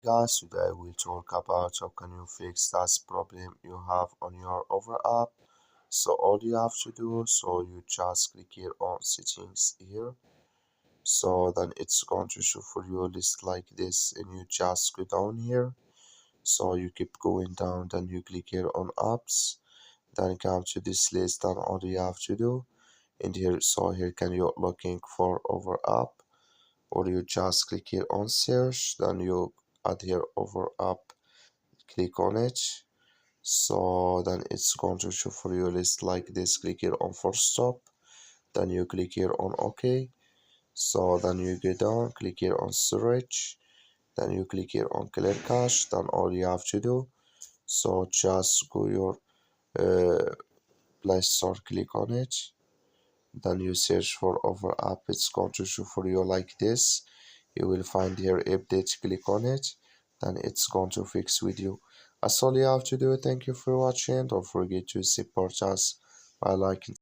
guys, today we'll talk about how can you fix that problem you have on your OfferUp. So all you have to do, so you just click here on settings here. So then it's going to show for you a list like this, and you just go down here. So you keep going down, then you click here on apps, then come to this list, then all you have to do in here. So here can you looking for OfferUp, or you just click here on search, then you add here OfferUp, click on it. So then it's going to show for you a list like this. Click here on force stop, then you click here on OK. So then you go down, click here on storage, then you click here on clear cache. Then all you have to do, so just go your Play Store, click on it, then you search for OfferUp. It's going to show for you like this. You will find here update, click on it, then it's going to fix with you. That's all you have to do. Thank you for watching. Don't forget to support us by liking.